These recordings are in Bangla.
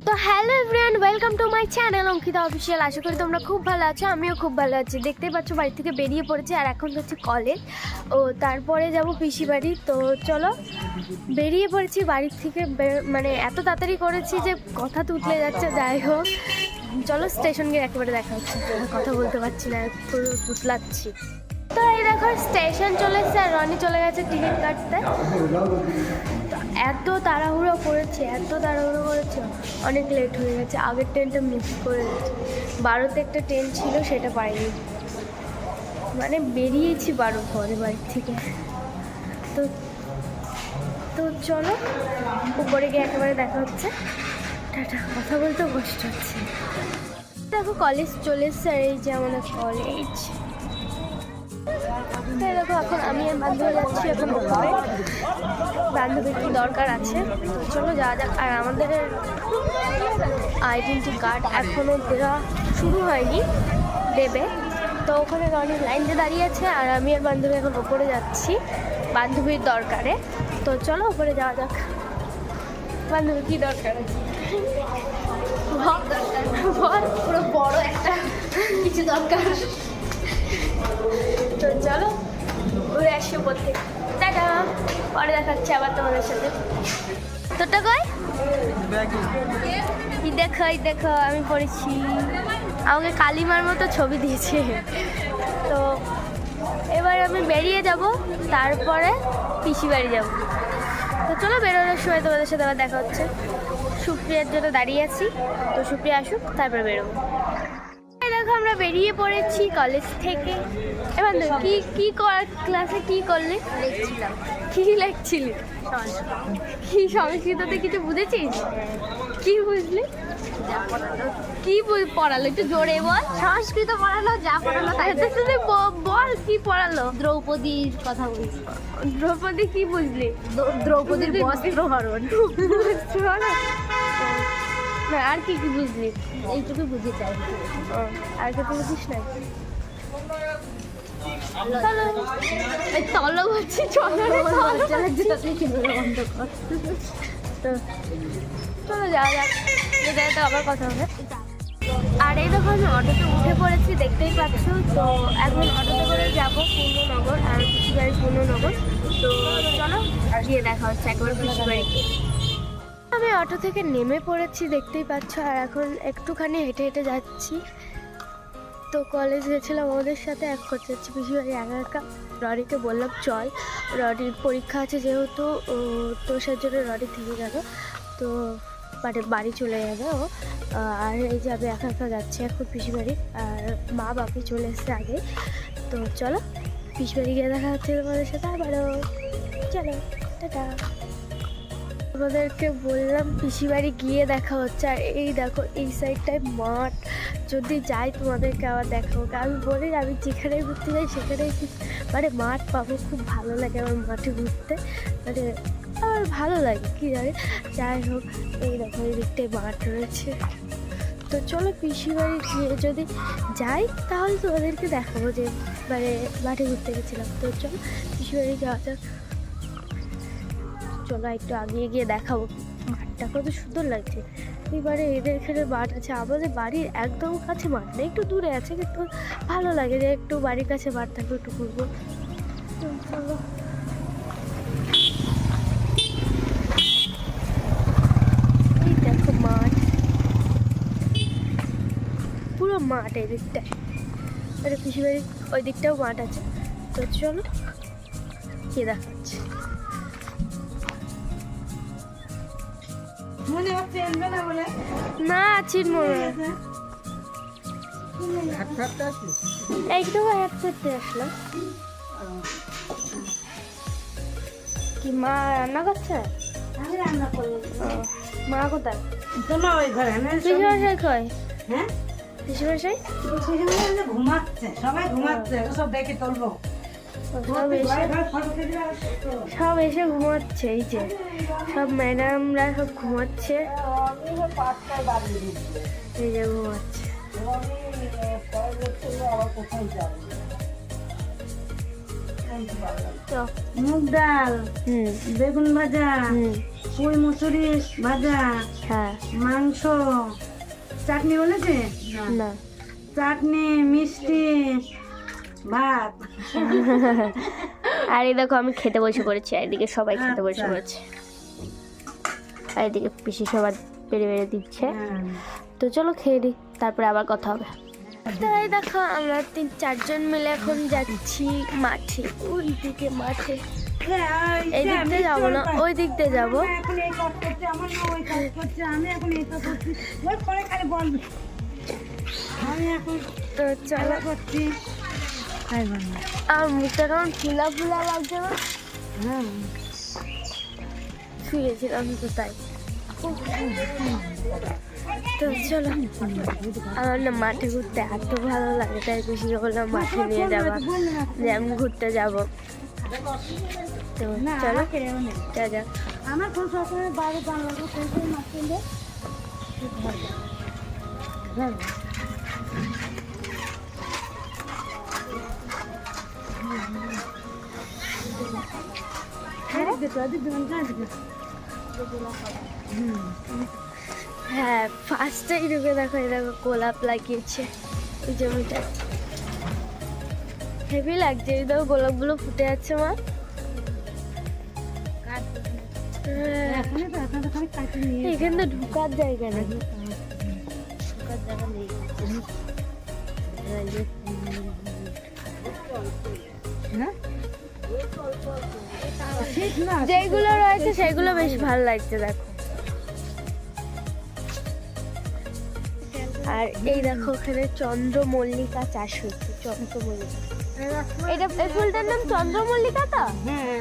তো hello everyone, welcome to my channel Ankita official. আশা করি তোমরা খুব ভালো আছো, আমিও খুব ভালো আছি। দেখতেই পাচ্ছ বাড়ি থেকে বেরিয়ে পড়েছি, আর এখন হচ্ছে কলেজ। ও তারপরে যাব পিসি বাড়ি। তো চলো বেরিয়ে পড়েছি বাড়ির থেকে। মানে এত তাড়াতাড়ি করেছি যে কথা তুতলে যাচ্ছে। যাই হোক, চলো স্টেশন গিয়ে একেবারে দেখা হচ্ছে। কথা বলতে পারছি না, পুরো তুতলাচ্ছি। তো এই দেখো স্টেশন চলে এসেছে, আর রনি চলে গেছে টিকিট কাটতে। এত তাড়াহুড়ো করেছে, অনেক লেট হয়ে গেছে। আগের ট্রেনটা মিস করে গেছে। 12তে একটা ট্রেন ছিল, সেটা পাইনি। মানে বেরিয়েছি 12 পরে বাড়ি থেকে। তো তো চলো উপরে গিয়ে একেবারে দেখা হচ্ছে। টাটা। কথা বলতে কষ্ট হচ্ছে। দেখো কলেজ চলে এসছে, আর এই যে আমাদের কলেজ। তাই দেখো এখন আমি আর বান্ধবী যাচ্ছি এখন উপরে। বান্ধবীর কি দরকার আছে, তো চলো যাওয়া যাক। আর আমাদের আইডেন্টি কার্ড এখনও দেওয়া শুরু হয়নি, দেবে। তো ওখানে অনেক লাইন দিয়ে দাঁড়িয়ে আছে, আর আমি আর বান্ধবী এখন উপরে যাচ্ছি বান্ধবীর দরকারে। তো চলো উপরে যাওয়া যাক। বান্ধবী কি দরকার আছে বল, পুরো বড় একটা কিছু দরকার। তো চলো ঘুরে আসি উপর থেকে। টাটা, পরে দেখাচ্ছি আবার তোমাদের সাথে। তোটা কই? এই দেখো আমি পড়েছি। আমাকে কালিমার মতো ছবি দিয়েছে। তো এবার আমি বেরিয়ে যাব, তারপরে পিসি বাড়ি যাব। তো চলো বেরোনোর সময় তোমাদের সাথে আবার দেখা হচ্ছে। সুপ্রিয়ার জন্য দাঁড়িয়ে আছি, তো সুপ্রিয়া আসুক তারপরে বেরোবো। দেখো আমরা বেরিয়ে পড়েছি কলেজ থেকে। এবার কি ক্লাসে কি করলে? কি লিখছিলি? কি সংস্কৃততে কিছু বুঝেছিস? কি বুঝলি? কি পড়ালো একটু জোরে বল। সংস্কৃত পড়ালো, যা পড়ালো তাই বল কি পড়ালো। দ্রৌপদীর কথা বলছি। দ্রৌপদী কি বুঝলি? দ্রৌপদীর বস্ত্রহরণ। না, আর কি কি বুঝলি? এইটুকু বুঝে চাই। আর কিছু বুঝিস না? চলো বলছি, চলো তো চলো যাওয়া যাক, তো আবার কথা হবে। আর এই দেখো আমি অটোতে উঠে পড়েছি, দেখতেই পাচ্ছ। তো এখন অটোতে করে যাবো পূর্ণনগর, আর পিসি বাড়ি পূর্ণনগর। তো চলো গিয়ে দেখা হচ্ছে একবার পিসি বাড়িতে। আমি অটো থেকে নেমে পড়েছি, দেখতেই পাচ্ছ। আর এখন একটুখানি হেঁটে হেঁটে যাচ্ছি। তো কলেজ গেছিলাম ওদের সাথে, এক করতে যাচ্ছি পিসি বাড়ি একা একা। রনিকে বললাম চল, রনির পরীক্ষা আছে যেহেতু, তো সেই জন্য রনি থেকে গেল। তো বাড়ি চলে যাবে ও। আর এই যে আমি একা একা যাচ্ছি এখন পিসি বাড়ি, আর মা বাপি চলে এসছে আগে। তো চলো পিসি বাড়ি গিয়ে দেখা হচ্ছে তোমাদের সাথে আবারও। চলো টাটা। তোমাদেরকে বললাম পিসি বাড়ি গিয়ে দেখা হচ্ছে। আর এই দেখো এই সাইডটায় মাঠ, যদি যাই তোমাদেরকে আবার দেখাবো। আমি বলি আমি যেখানে ঘুরতে যাই সেখানেই মানে মাঠ পাবো। খুব ভালো লাগে আমার মাঠে ঘুরতে, মানে আমার ভালো লাগে কি জানি। যাই হোক, এই দেখো এই দিকটায় মাঠ রয়েছে। তো চলো পিসি বাড়ি গিয়ে যদি যাই তাহলে তোমাদেরকে দেখাবো যে মানে মাঠে ঘুরতে গেছিলাম। তো চলো পিসি বাড়ি যাওয়া যাক। চলো একটু আগিয়ে গিয়ে দেখাবো মাঠটা কত সুন্দর লাগছে। এবারে এদের এখানে মাঠ আছে, আমাদের বাড়ির একদম কাছে মাঠ নেই, একটু দূরে আছে, কিন্তু ভালো লাগে যে একটু বাড়ির কাছে মাঠ থাকবে, একটু ঘুরবো। তো চলো এই দেখো মাঠ, পুরো মাঠ এই দিকটায়। আর পিসি বাড়ির ওই দিকটাও মাঠ আছে। তো চলো কে দেখাচ্ছে। না চিনবো না, একটু হাত করতে আসলাম। কি মা রান্না করছে? মা কোথায়? পিসিমশাই কয়? পিসিমশাই ঘুমাচ্ছে, সবাই ঘুমাচ্ছে, সব দেখে তুলবো। সব এসে ঘুমাচ্ছে, এই যে সব ম্যাডামরা সব ঘুমাচ্ছে, এই যে ঘুমাচ্ছে। মুগ ডাল, বেগুন ভাজা, পুঁই মুসুরি ভাজা, হ্যাঁ, মাংস, মাংস, চাটনি বলেছে না চাটনি, মিষ্টি, ভাত। আর এই দেখো আমি খেতে বসে পড়েছি, আর এদিকে সবাই খেতে বসে আচ্ছা। পড়েছে, আর এদিকে পিসি সবার বেড়ে বেড়ে দিচ্ছে। হ্যাঁ। তো চলো খেয়ে দিই, তারপরে আবার কথা হবে। তাই দেখো আমরা 3-4 মিলে এখন যাচ্ছি মাঠে, ওই দিকে মাঠে। এই দিক দিয়ে যাবো না, ওই দিক দিয়ে যাবো। এখন এই কাজ করছে, আমার না ওই কাজ করছে, আমি এখন এটা করছি, ওই পরে খালি বলবে। আমি এখন তো চলো, খেলা করছি। তাই বলবো। আর মুখটা কেমন ফুলা ফুলা লাগছে না, হ্যাঁ। শুয়েছিলাম তো তাই। তো চলো, আমার না মাঠে ঘুরতে এত ভালো লাগে, তাই পিসিকে বললাম মাঠে নিয়ে যাবো, যে আমি ঘুরতে যাবো। তো না, চলো আমাকে এও নেই। যা যা। আমার খুব সবসময় বাইরে জানলা দিয়ে সেই সেই মাছ কিনলে খুব ভালো লাগে। জানো? এদিক দিয়ে তো, এদিক দিয়ে মানে এদিক দিয়ে। হ্যাঁ, ফার্স্টেই ঢুকে দেখো, এই দেখো গোলাপ লাগিয়েছে এই জমিটা, হেভি লাগছে। এই দেখো গোলাপগুলো ফুটে যাচ্ছে মা। হ্যাঁ, এখনই তো, এখন তো খালি কাটি নিয়ে এখানে তো ঢুকার জায়গা নেই। ঢোকার জায়গা নেই। হ্যাঁ? ঠিক না, যেগুলো রয়েছে সেগুলো বেশ ভালো লাগছে দেখো। আর এই দেখো ওখানে চন্দ্রমল্লিকা চাষ হচ্ছে, চন্দ্রমল্লিকা। এটা এই ফুলটার নাম চন্দ্রমল্লিকা তো? হ্যাঁ,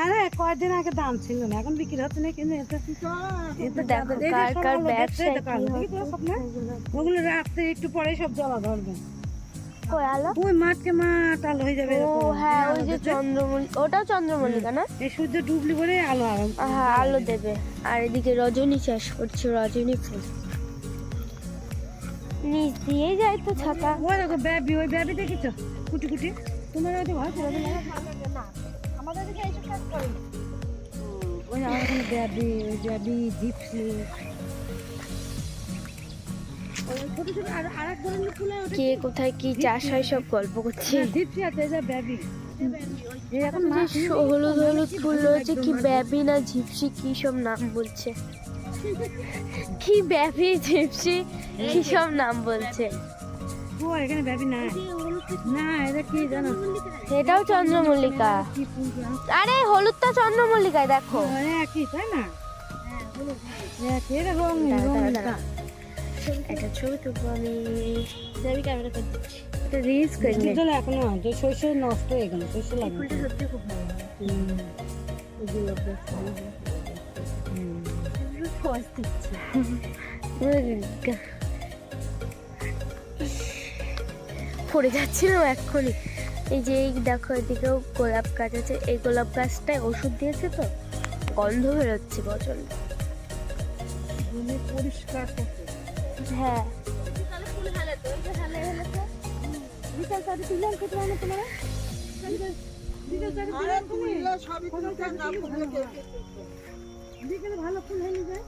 আরে কয়েকদিন আগে দাম ছিল না, এখন বিক্রি হচ্ছে না, কিন্তু তো দেখো কার কার ব্যবসায় কি হচ্ছে। ওগুলো রাত্রে একটু পরে সব জলা ধরবে, কই আলো? ওই মাঠকে মাঠ আলো হয়ে যাবে ও এরকম। হ্যাঁ, ওই যে চন্দ্রমল্লিকা, ওটাও চন্দ্রমল্লিকা না? এই সূর্য ডুবলি বলে আলো আরাম। হ্যাঁ, আলো দেবে। আর এদিকে রজনী চাষ করছে, রজনী ফুল নিচ দিয়ে যায় তো ছাতা। ওই দেখো বেবি, ওই বেবি দেখেছো কুটি কুটি, তোমার ওই ভয় করে না, আমাদের দিকে এইসব কাজ করে। ওই আমার এখানে বেবি, ওই বেবি জিপসি, ওই ছোট ছোট আর এক ধরনের ফুল হয়, ওটা কে কোথায় কি চাষ হয় সব গল্প করছে। জিপসি আছে, এই যে বেবি। এই এখন যে হলুদ হলুদ ফুল রয়েছে, কি ব্যাবি না ঝিপসি কি সব নাম বলছে, কি ব্যাবি ঝিপসি কি সব নাম বলছে। ও এখানে বেবি নাই না, এটা কি জানো? এটাও চন্দ্রমল্লিকা। কি ফুল জানো? আরে হলুদটা চন্দ্রমল্লিকায় দেখো। একই তাই না? একই, এটা রঙ দাঁড়া, দাঁড়া, রঙ। দাঁড়া। একটা ছবি তুলবো আমি, যাবি ক্যামেরা করে দিচ্ছি, এটা রিলস করে নে। চলো এখনো আছে, শস্য নষ্ট হয়ে গেল, শস্য লাগবে। ফুলটা সত্যি খুব ভালো। পোজ দিচ্ছি। পড়ে যাচ্ছিলাম এক্ষুনি। এই যে এই দেখো, এদিকেও গোলাপ গাছ আছে, এই গোলাপ গাছটায় ওষুধ দিয়েছে তো গন্ধ বেরোচ্ছে প্রচন্ড। পরিষ্কার করতে। হ্যাঁ, বিকাল চারি তুললাম কত মানে তোমার? বিকাল চারি তুললাম তুমি? বিকালে ভালো ফুল হয়ে যায়।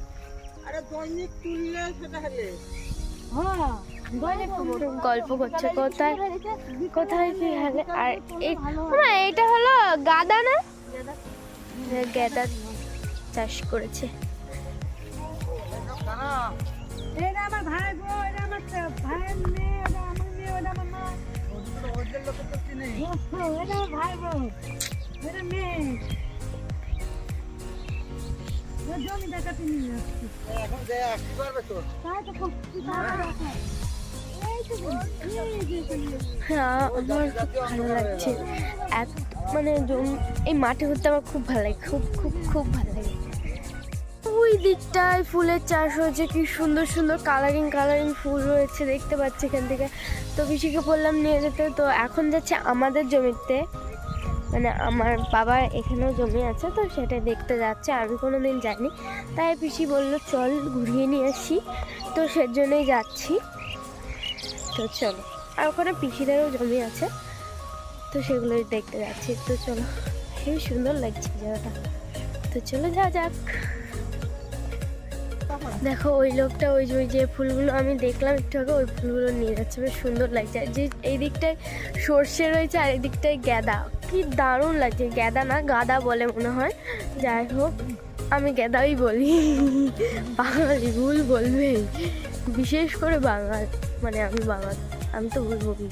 আরে দৈনিক তুললে সেটা হলে হ্যাঁ, গল্প করছে কোথায় কোথায় কি হলে। আর এই এটা হলো গাঁদা না, গাঁদা চাষ করেছে। এটা আমার ভাই গো, এটা আমার ভাইয়ের মেয়ে, এটা আমার মেয়ে, এটা আমার মা। ওদের লোকে তো চিনি। এটা আমার ভাই গো, এটা মেয়ে। ও জমি দেখাতে নিয়ে যাচ্ছি। এখন দেখ কি করবে তো? তাই তো খুব এই তো হ্যাঁ, আমার খুব ভালো লাগছে। মানে এই মাঠে ঘুরতে আমার খুব ভালো লাগে, খুব খুব খুব ভালো লাগে। ওই দিকটায় ফুলের চাষ হয়েছে, কি সুন্দর সুন্দর কালারিং কালারিং ফুল রয়েছে দেখতে পাচ্ছি এখান থেকে। তো পিসিকে বললাম নিয়ে যেতে, তো এখন যাচ্ছে আমাদের জমিতে, মানে আমার বাবার এখানেও জমি আছে, তো সেটা দেখতে যাচ্ছে। আমি কোনো দিন যাইনি, তাই পিসি বললো চল ঘুরিয়ে নিয়ে আসি, তো সেজন্যই যাচ্ছি। তো চলো, আর ওখানে পিসিদেরও জমি আছে, তো সেগুলোই দেখতে যাচ্ছি। তো চলো হেবি সুন্দর লাগছে জায়গাটা। তো চলো যাওয়া যাক। দেখো ওই লোকটা ওই যে ফুলগুলো আমি দেখলাম একটু আগে, ওই ফুলগুলো নিয়ে যাচ্ছে, বেশ সুন্দর লাগছে। আর যে এই দিকটায় সর্ষে রয়েছে আর এই দিকটায় গ্যাদা, কি দারুণ লাগছে। গ্যাদা না গাদা বলে মনে হয়, যাই হোক আমি গ্যাদাই বলি। বাঙালি ভুল বলবে, বিশেষ করে বাঙাল, মানে আমি বাঙাল, আমি তো ভুল বলি।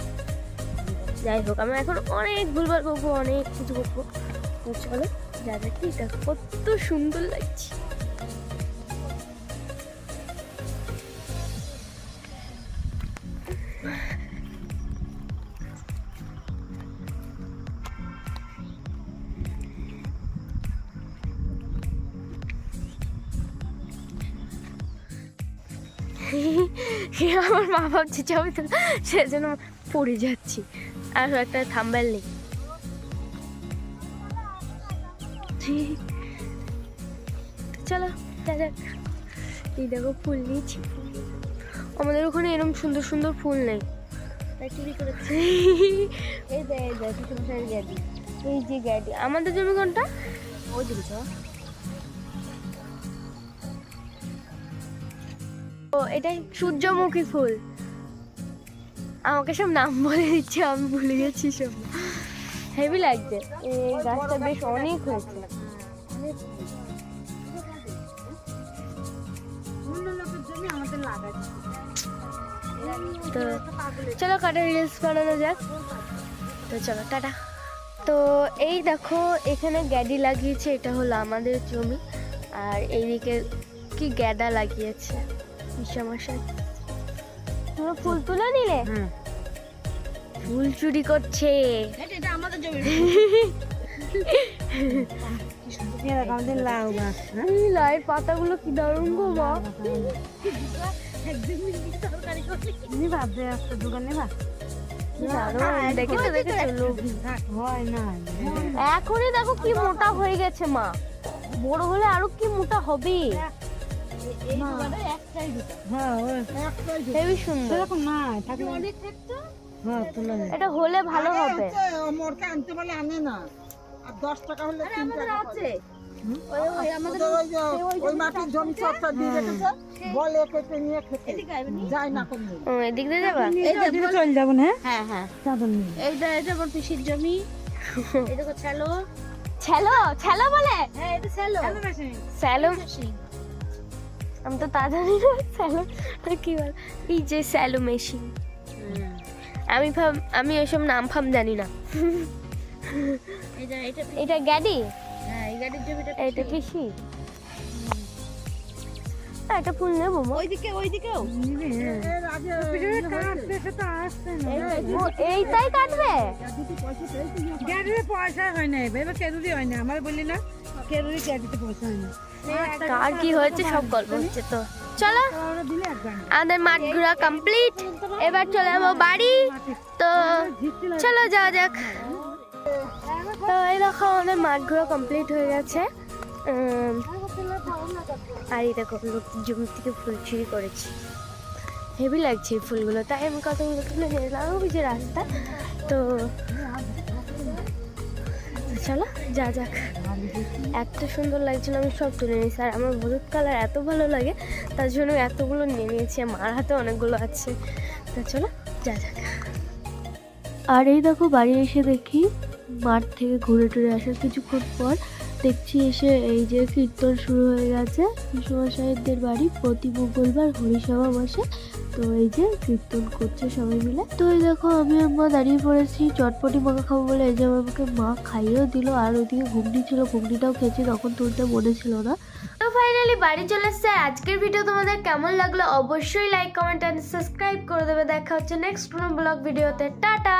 যাই হোক আমি এখন অনেক ভুলভাল বলবো, অনেক কিছু বলবো। তো চলো যা দেখি, দেখো কত সুন্দর লাগছে। আমার মা ভাবছে ছবি তো, সেজন্য পড়ে যাচ্ছি। আর একটা থাম্বেল নেই। চলো যাক। এই দেখো ফুল নিয়েছি। আমাদের ওখানে এরকম সুন্দর সুন্দর ফুল নেই, তাই চুরি করেছি। এই যে পিছনের গ্যাদি, এই যে গ্যাডি। আমাদের জমি কোনটা? ওই দিকে চ। ও এটাই সূর্যমুখী ফুল। আমাকে সব নাম বলে দিচ্ছে, আমি ভুলে গেছি সব। হেভি লাগছে। এই গাছটা বেশ অনেক হয়েছে। তো চলো কাটা রিলস বানানো যাক। তো চলো টাটা। তো এই দেখো এখানে গ্যাডি লাগিয়েছে, এটা হলো আমাদের জমি। আর এইদিকে কি গ্যাদা লাগিয়েছে পিসামশাই। তোমরা ফুল তুলে নিলে? ফুল চুরি করছে। এটা আমাদের জমি। আমাদের লাউ গাছ। এই লাইয়ের পাতাগুলো কি দারুণ গো মা। নিবা একটা দোকান নিবা? কি দারুণ, দেখেছো দেখেছো লোভী। হয় না, এখনই দেখো কি মোটা হয়ে গেছে মা, বড় হলে আরো কি মোটা হবে। হ্যাঁ হেবি সুন্দর। সেরকম না থাকলে অনেক হ্যাঁ তোলা যায়। এটা হলে ভালো হবে। মোরকে আনতে বলে আনে না, আর 10 টাকা হলে 3 টাকা আছে। আমাদের ওই মাটির জমি চর্চা দিয়ে রেখেছে, বলে কেটে নিয়ে খেতে যায় না কোন। ও এদিক দিয়ে যাবা? এই যে দিকে চলে যাবো না। হ্যাঁ হ্যাঁ, চাদর নিয়ে এইটা এটা আমার পিসির জমি। এই দেখো ছেলো। ছেলো ছেলো বলে? হ্যাঁ এটা ছেলো। স্যালো, আমি তো তা জানি না। স্যালো কি বল? এই যে স্যালো মেশিন। আমি ওইসব নাম ফাম জানি না। এটা এটা এটা গ্যাডি, হ্যাঁ এই গাড়ির জমিটা এটা পিসি। এটা ফুল নেবো মা। ওইদিকেও নিবে। কাটতে সেটা আসছে না। ও এইটাই কাটবে? গ্যারিতে পয়সা হয় না, এবার কেরুরি হয় না। আমার বললি না কেরুরি গ্যারিতে পয়সা হয় না। কার কি হয়েছে সব গল্প হচ্ছে। তো চলো ওরা দিলে একবার আমাদের মাঠ ঘোরা কমপ্লিট, এবার চলে যাবো বাড়ি। তো চলো যাওয়া যাক। তো এই দেখো আমাদের মাঠ ঘোরা কমপ্লিট হয়ে গেছে। আর এই দেখো লোক জমি থেকে ফুল চুরি করেছি, হেভি লাগছে এই ফুলগুলো। তাই আমি কতগুলো তুলে নিয়ে এলাম ওই যে রাস্তা। তো চলো যা যাক। এত সুন্দর লাগছিল, আমি সব তুলে নিয়েছি। আর আমার হলুদ কালার এত ভালো লাগে, তার জন্য এতগুলো নিয়ে নিয়েছি। আমার হাতে অনেকগুলো আছে। তো চলো যা যাক। আর এই দেখো বাড়ি এসে দেখি মাঠ থেকে ঘুরে টুরে আসার কিছুক্ষণ পর দেখছি এসে এই যে কীর্তন শুরু হয়ে গেছে। পিসমশাইদের বাড়ি প্রতি মঙ্গলবার হরিসভা বসে, তো এই যে কীর্তন করছে সবাই মিলে। তো এই দেখো আমি মা দাঁড়িয়ে পড়েছি চটপটি মাখা খাবো বলে। এই যে আমাকে মা খাইয়েও দিল। আর ওইদিকে ঘুগনি ছিল, ঘুগনিটাও খেয়েছি, তখন তুলতে মনে ছিল না। তো ফাইনালি বাড়ি চলে এসছে। আজকের ভিডিও তোমাদের কেমন লাগলো অবশ্যই লাইক কমেন্ট এন্ড সাবস্ক্রাইব করে দেবে। দেখা হচ্ছে নেক্সট কোনো ব্লগ ভিডিওতে। টাটা।